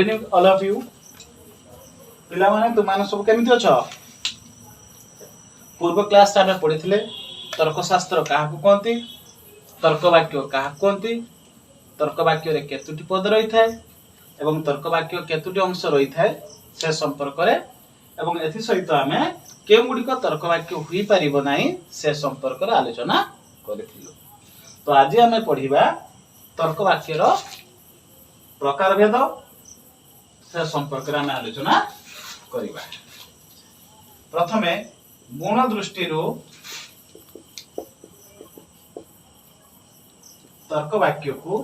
Evening all of you पिला माने तुम सब केमिति अछ पूर्व क्लास आमे पढ़िथिले तर्कशास्त्र काहाकू कहती तर्क वाक्य काहाकू कहती तर्क वाक्य रे केतुटी पद रही थाए एवं तर्क वाक्य केतुटी अंश रही थाए से संपर्क रे एवं एथि सहित आमे के गुडिक तर्क वाक्य हुई परिबो नाही से संपर्क रे आलोचना करिथिलु। तो आज आमे पढ़िबा तर्क वाक्य रो प्रकार भेद से संपर्क रे आमे आलोचना करिबा। प्रथमे गुण दृष्टि तर्क वाक्य को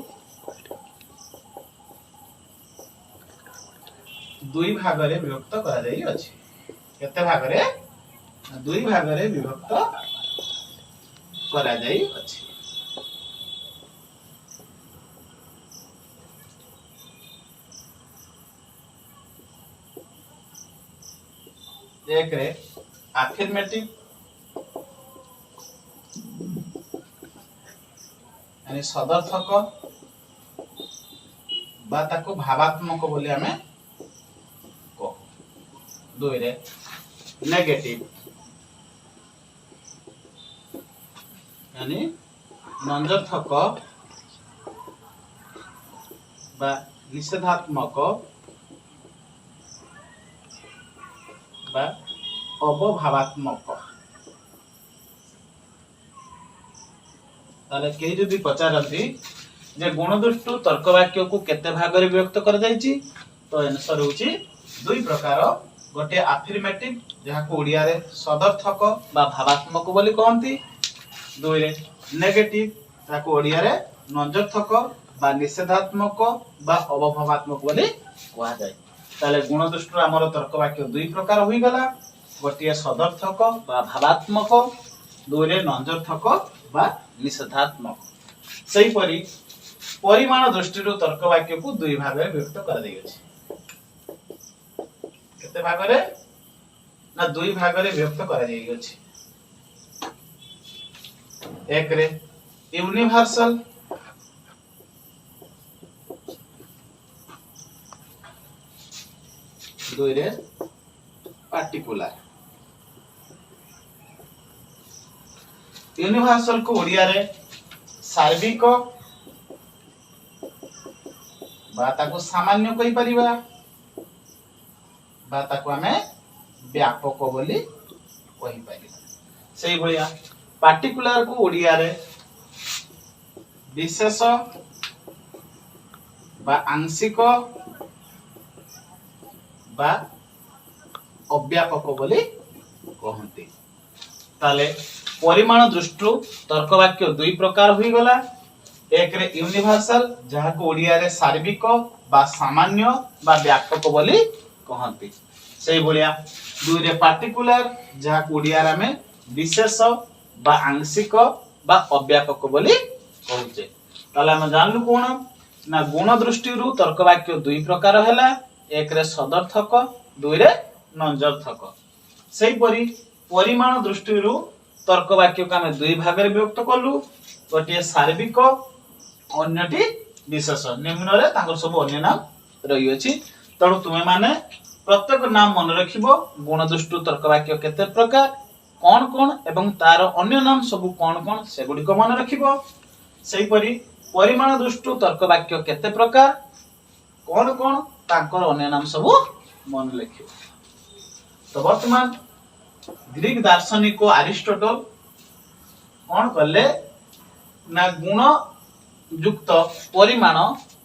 दुई भाग रे विभक्त करा जाई अछि। केते भाग रे दुई भाग रे विभक्त करा जाई अछि। एक रे अफर्मेटिव यानी सदर्थक बा ताको भावात्मक बोली हमें को। दुई रे नेगेटिव यानी नंजर्थक बा निषेधात्मक बा अवभावात्मक। ताले के जदि पचारती जे गुण दृष्टि तर्क वाक्य को केते भाग रे विभक्त कर जायछि तो आंसर होछि दुई प्रकार। गोटे अफर्मेटिव जहा को ओडिया रे सदर्थक बा भावात्मक बोली कहंती। दुई रे नेगेटिव जहा को ओडिया रे नंजर्थक बा निषेधात्मक बा अवभावात्मक बोली कहा जाय। ताले गुण दृष्टि हमर तर्क वाक्य दुई प्रकार होई गला। गोटे सदर्थक बा भावात्मक दुई रे नंजर्थक बा निषेधात्मक। सही परी परिमाण दृष्टि तर्क वाक्य को दुई भाग में विभक्त कर दै अछि। केते भाग रे ना दुई भाग में विभक्त कर दै अछि। एक रे यूनिवर्सल दुई रे पार्टिकुलर। यूनिवर्सल को ओडिया रे सार्विक बा ताको सामान्य कहि परिबा बा ताको हमें व्यापक बोली कहि परिबा। सेही भलिया पार्टिकुलर को ओडिया रे विशेष बा आंशिक बा अव्यापक बोली कहंती। ताले परिमाण दृष्टि तर्क वाक्य दुई प्रकार हुई गला। एक रे यूनिवर्सल जहा को ओडिया रे सार्विक बा सामान्य बा व्यापक बोली कहंती। सेही भलिया दुई रे पार्टिकुलर जहा को ओडिया रे में विशेष बा आंशिक बा अव्यापक बोली कहउचे। ताले हम जानलु कोन ना गुण दृष्टि रु तर्क वाक्य दुई प्रकार हैला। एक रे सदर्थक दुई रे नंजर्थक। सेही परी परिमाण दृष्टि रु तर्क वाक्य को हमें दुई भाग रे विभक्त कलु। गोटे सार्विक अन्यटी विशेष। निम्न रे तांकर सब अन्य नाम रही अछि। तणु तुमे माने प्रत्येक नाम मन रखिबो। गुण दृष्टि तर्क वाक्य केते प्रकार कोन कोन एवं तार अन्य नाम सब कोन कोन से गुडी को मन रखिबो। सेही परी परिमाण दृष्टि तर्क वाक्य केते प्रकार कोन कोन तांकर अन्य नाम सब मन रखिबो। तो वर्तमान ग्रीक दार्शनिक अरिस्टोटल कौन कले ना गुण युक्त परिमाण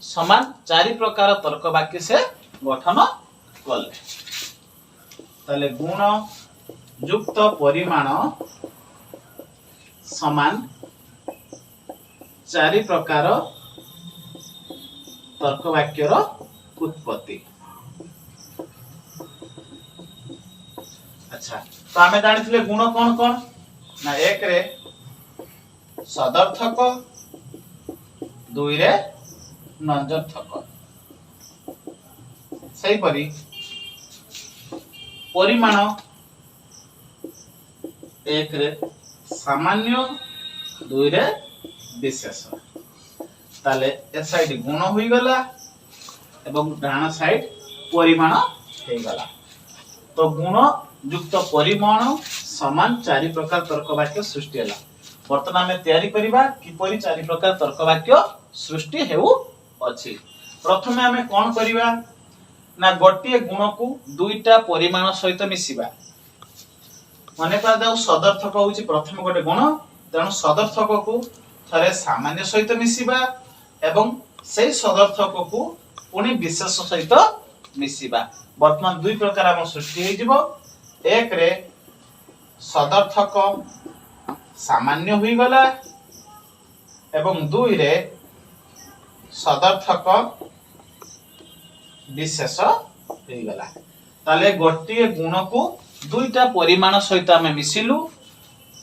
समान चारि प्रकार तर्क वाक्य से गठन कले। ताले गुण युक्त परिमाण समान चारि प्रकार तर्क वाक्य रो उत्पत्ति। अच्छा तो आमे जानिथिले गुण कोन कोन ना एक रे सदर्थक दुई रे नंजर्थक। सही परी परिमाण एक रे सामान्य दुई रे विशेष। ताले ए साइड गुण होई गला एवं डाण साइड परिमाण हे गला। तो गुण युक्त परिमाण समान चारि प्रकार तर्क वाक्य सृष्टि होला। वर्तमान में तैयारी करिबा किपरि चारि प्रकार तर्क वाक्य सृष्टि हेउ अछि। प्रथमे हमें कोन करिबा ना गोटिए गुण को दुईटा परिमाण सहित मिसिबा। माने करा जाऊ सदर्थक होउची प्रथम गोटे गुण, तेणु सदर्थक को थरे सामान्य सहित मिसिबा एवं सेही सदर्थक को पुनी विशेष सहित मिसिबा। वर्तमान दुई प्रकार हम सृष्टि हे जिवो। एक रे सदर्थक सामान्य हुई गला एवं दुई रे सदर्थक विशेष हुई गला। ताले गोटिए गुण को दुईटा परिमाण सहित हमें मिसिलु।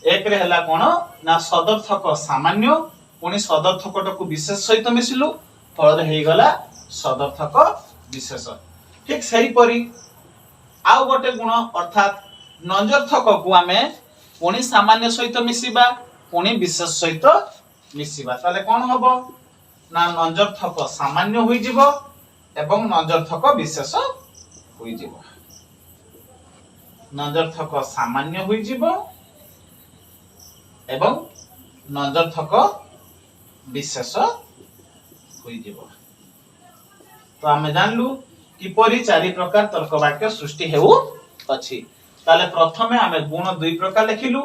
एक रे हला कोन ना सदर्थक सामान्य पुनी सदर्थक को विशेष सहित मिसिलु, फल रे हे गला सदर्थक विशेष। ठीक सही परी आउ गोटे गुण अर्थात नंजर्थक को हमें पुनी सामान्य सहित मिसिबा पुनी विशेष सहित मिसिबा। ताले कोन हबो ना नंजर्थक सामान्य होई जिवो एवं नंजर्थक विशेष होई जिवो। नंजर्थक सामान्य होई जिवो एवं नंजर्थक विशेष होई जिवो। तो हमें जानलु किपरि चारि प्रकार तर्क वाक्य सृष्टि हेउ अछि। ताले प्रथमे हमें गुण दुई प्रकार लिखिलु,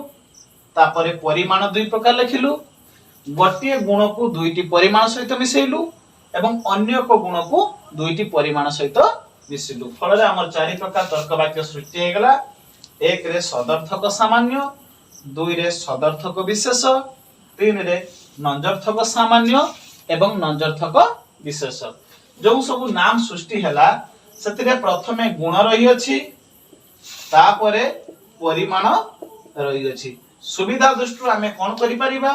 तापरे परिमाण दुई प्रकार लिखिलु, गोटिए गुण को दुईटी परिमाण सहित मिसेइलु एवं अन्य को गुण को दुईटी परिमाण सहित मिसिलु। फल रे हमर चारि प्रकार तर्क वाक्य सृष्टि हे गला। एक रे सदर्थक सामान्य, दुई रे सदर्थक विशेष, तीन रे नंजर्थक सामान्य एवं नंजर्थक विशेष। जो सब नाम सृष्टि हैला सेतिरे प्रथमे गुण रही अछि, तापरे परिमाण रही अछि। सुविधा दृष्टि हमें कोन करि परिबा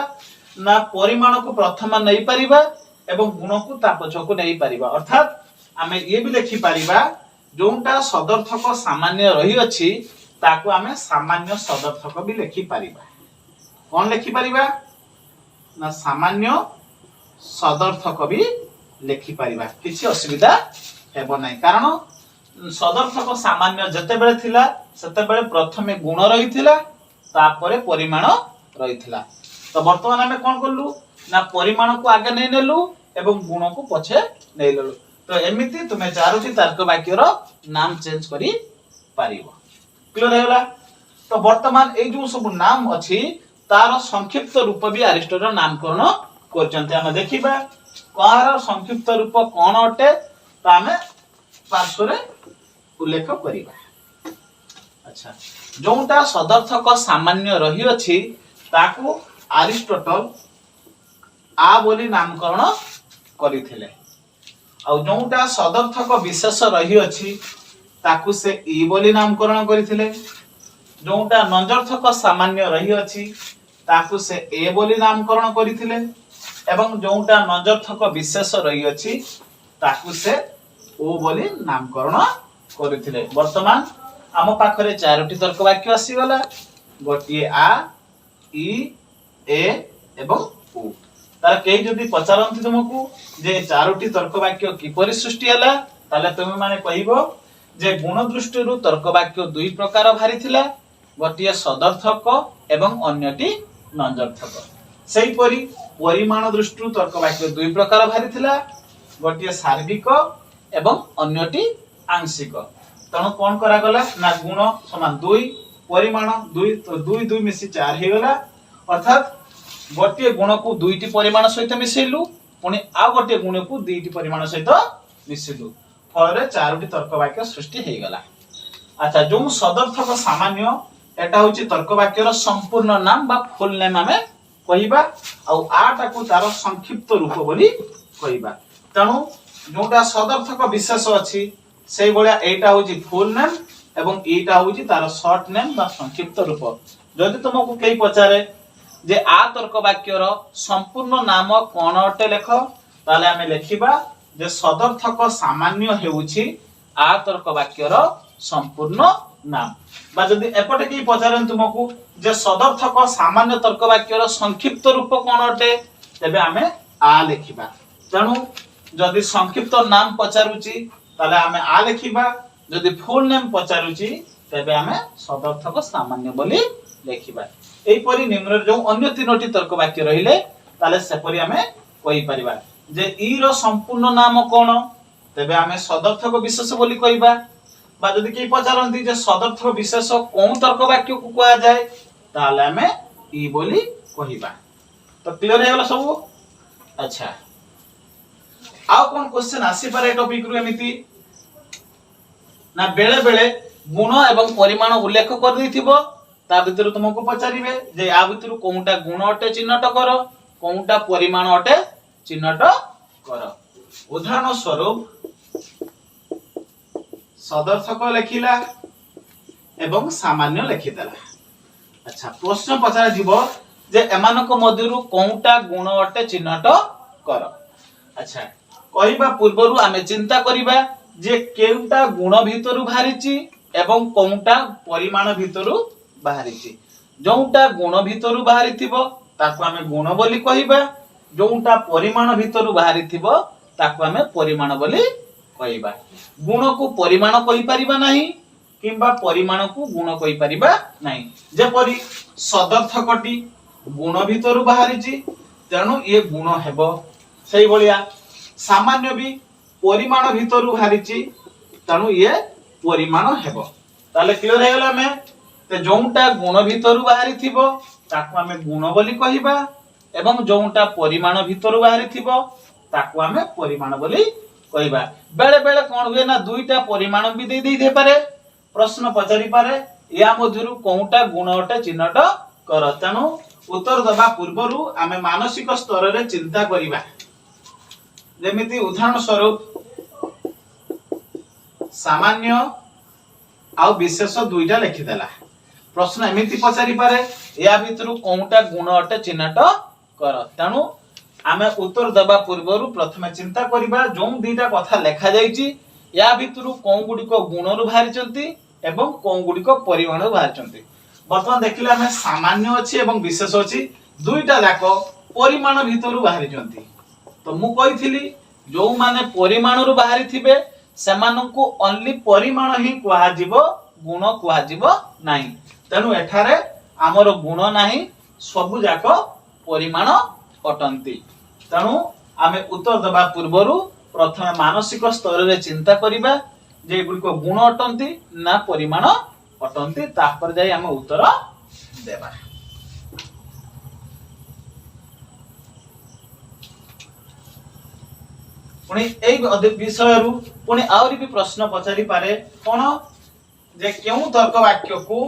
ना परिमाण को प्रथम नै परिबा एवं गुण को ता पछको नै परिबा। अर्थात हमें ये भी लिखि परिबा जोंटा सदर्थक सामान्य रही अछि ताको हमें सामान्य सदर्थक भी लिखि परिबा। कोन लिखि परिबा ना सामान्य सदर्थक भी लिखि परिबा, किछि असुविधा हेबो नै। कारण सदर्थक सामान्य जते बेले थिला सेते बेले प्रथमे गुण रहिथिला तापरे परिमाण रहिथिला। तो वर्तमान हमें कोन करलु ना परिमाण को आगे नै नेलु एवं गुण को पछे नै लेलु। तो एमिति तुमे चारोटी तर्क वाक्य रो नाम चेंज करि पारिबो। क्लियर हैला। तो वर्तमान ए जो सब नाम अछि तार संक्षिप्त रूप भी अरिस्टोटल नामकरण करचंते। हम देखिबा कार संक्षिप्त रूप कोन अटे ता हमें पार्श्व रे उल्लेख करिबा। अच्छा, जोंटा सदर्थक सामान्य रही अछि ताकू अरिस्टोटल आ बोली नामकरण करिथिले। आ जोंटा सदर्थक विशेष रही अछि ताकू से ई बोली नामकरण करिथिले। जोंटा नंजर्थक सामान्य रही अछि ताकू से ए बोली नामकरण करिथिले एवं जोंटा नंजर्थक विशेष रही अछि ताकू से ओ बोली नामकरण करिथिले। वर्तमान आम पाखरे चारोटी तर्क वाक्य आसी गला, गोटिए आ, ई, ए एवं उ। तार केही जदी पचारंती तुमको जे चारोटी तर्क वाक्य किपरि सृष्टि हला ताले तुमे माने कहिबो जे गुण दृष्टि रु तर्क वाक्य दुई प्रकार भारी थिला, गोटिए सदर्थक एवं अन्यटी नंजर्थक। सेही परि परिमाण दृष्टि रु तर्क वाक्य दुई प्रकार भारी थिला, गोटिए सार्विक एवं अन्यटी आंशिक। तणु कोन करा गला ना गुण समान दुई परिमाण दुई, तो दुई दुई मिसी चार हे गला। अर्थात गोटिए गुण को दुईटी परिमाण सहित मिसेलु पुनी आ गोटिए गुण को दुईटी परिमाण सहित मिसेलु, फल रे चारोटी तर्क वाक्य सृष्टि हे गला। अच्छा, जो सदर्थक सामान्य एटा होची तर्क वाक्य रो संपूर्ण नाम बा फुल नेम हमें कहिबा आ आटा को तार संक्षिप्त रूप बोली कहिबा। तणु जोटा सदर्थक विशेष अछि सेही बळिया एटा होची फुल नेम एवं एटा होची तार शॉर्ट नेम बा संक्षिप्त रूप। जदि तुमको केही पचारे जे आ तर्क वाक्य रो संपूर्ण नाम कोन अटे लेख, ताले हमें लेखिबा जे सदर्थक सामान्य हेउची आ तर्क वाक्य रो संपूर्ण नाम। बा जदि एपटे केही पचारन तुमको जे सदर्थक सामान्य तर्क वाक्य रो संक्षिप्त रूप कोन अटे तेबे हमें आ लेखिबा। तणु जदि संक्षिप्त नाम पचारुची ताले आमे आ लिखिबा जदि फुल नेम पचारुची तबे आमे सदर्थक सामान्य बोली लिखिबा एई परि निम्न जो अन्य तीनोटी तर्क वाक्य रहिले ताले सेपरि आमे कहि परिबा जे ई रो संपूर्ण नाम कोन तबे आमे सदर्थक विशेष बोली कहिबा बा जदि के पचारंती जे सदर्थक विशेष कोन तर्क वाक्य को कहा जाय ताले आमे ई बोली कहिबा तो क्लियर हे गेला सब अच्छा आउ कोन क्वेश्चन आसी पारे टॉपिक रु एमिति ना बेले बेले गुण एवं परिमाण उल्लेख कर दैथिबो ता भितर तुमको पचारिबे जे आ भितर कोनटा गुण अटे चिन्हट कर कोनटा परिमाण अटे चिन्हट कर उदाहरण स्वरूप सदर्थक लिखिला एवं सामान्य लिखिदेला अच्छा प्रश्न पचार जीवो जे एमानक मध्यरु कोनटा गुण अटे चिन्हट कर अच्छा कहिबा पूर्वरु आमे चिंता करिबा जे केउटा गुण भितरु बाहरिची एवं कोनटा परिमाण भितरु बाहरिची जोंटा गुण भितरु बाहरिथिबो ताको आमे गुण बोली कहिबा जोंटा परिमाण भितरु बाहरिथिबो ताको आमे परिमाण बोली कहिबा गुण को परिमाण कहि परिबा नाही किंबा परिमाण को गुण कहि परिबा नाही जेपरि सदर्थकटी गुण भितरु बाहरिची तेनु ये गुण हेबो सेही बलिया सामान्य भी परिमाण भितरु बाहरिची तेनु ये परिमाण हेबो ताले क्लियर हे गेला में ते जोंटा गुण भितरु बाहरी थिबो ताको आमे गुण बोली कहिबा एवं जोंटा परिमाण भितरु बाहरी थिबो ताको आमे परिमाण बोली कहिबा बेले बेले कोन हुए ना दुईटा परिमाण भी दे दे पारे प्रश्न पचारि पारे या मध्यरु कोनटा गुण अटे चिन्हट कर तेनु उत्तर दबा पूर्वरु आमे मानसिक स्तर रे चिंता करिबा जेमिति उदाहरण स्वरूप सामान्य आ विशेष दुईटा लिखि देला प्रश्न एमिति पचारि पारे या भितरु कोनटा गुण अटे चिन्हट कर तेनु आमे उत्तर दबा पूर्वरु प्रथमे चिंता करिबा जो दुईटा कथा लेखा जाईची या भितरु कोन गुडी को गुणरु बाहरी चंती एवं कोन गुडी को परिमाणरु बाहरी चंती वर्तमान देखिले आमे सामान्य अछि एवं विशेष अछि दुईटा जाको परिमाण भितरु बाहरी चंती तो मु कहिथिली जो माने परिमाणरु बाहरी थिबे सेमानंकु ओनली परिमाण ही कुहा जिवो गुण कुहा जिवो नाही तेनु एठारे हमर गुण नाही सबु जाको परिमाण अटंती तेनु आमे उत्तर दबा पूर्वरु प्रथमे मानसिक स्तर रे चिंता करिबा जे गुडी को गुण अटंती ना परिमाण अटंती तापर जाई आमे उत्तर देबा पुणी एई विषय रु पुणी आउरी भी प्रश्न पचारि पारे कोन जे केउ तर्क वाक्य को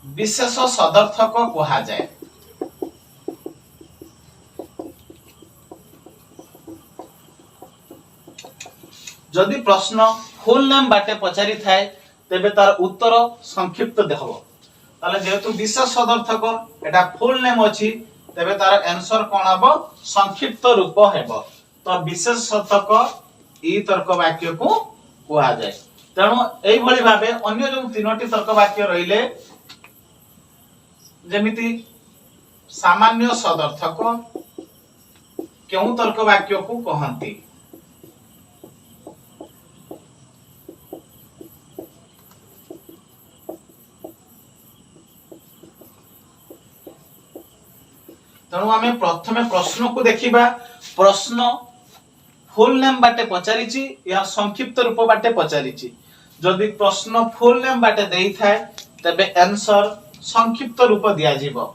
विशेष सदर्थक कहा जाए जदि प्रश्न फुल नेम बाटे पचारि थाए तेबे तार उत्तर संक्षिप्त देहबो ताले जेहेतु विशेष सदर्थक एटा फुल नेम अछि तेबे तार आंसर कोन हबो संक्षिप्त रूप हेबो तो विशेष सदर्थक ई तर्क वाक्य को कहा जाए तेणु एई भली भाबे अन्य जो तीनोटी तर्क वाक्य रहिले जेमिति सामान्य सदर्थक केउ तर्क वाक्य को कहंती तेणु आमे प्रथमे प्रश्न को देखिबा प्रश्न फुल नेम बाटे पचारिची या संक्षिप्त रूप बाटे पचारिची जदि प्रश्न फुल नेम बाटे देई थाए तबे आंसर संक्षिप्त रूप दिया जीवो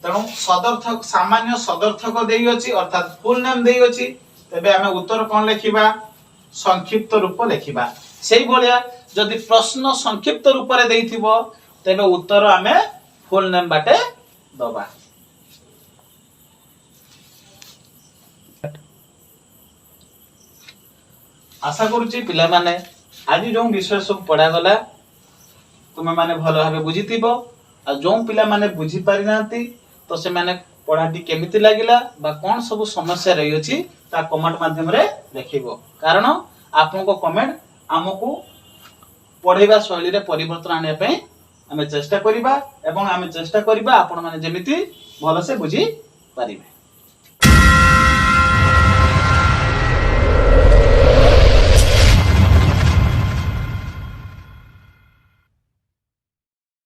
तेणु सदर्थक सामान्य सदर्थक देई अछि अर्थात फुल नेम देई अछि तबे आमे उत्तर कोन लिखिबा संक्षिप्त रूप लिखिबा सेही भलिया जदि प्रश्न संक्षिप्त रूप रे देइथिबो तबे उत्तर आमे फुल नेम बाटे दबा आशा करूची पिला माने आज जो विषय सब पढ़ा गला तुमे माने भलो भाबे बुझितिबो आ जो पिला माने बुझी पारि नांती तो से माने पढ़ाटी केमिति लागिला बा कोन सब समस्या रही अछि ता कमेंट माध्यम रे लिखिबो कारण आपनको कमेंट हमकु पढ़ेबा शैली रे परिवर्तन आने पे आमे चेष्टा करिबा एवं आमे चेष्टा करिबा आपण माने जेमिति भलसे बुझी पारिबे।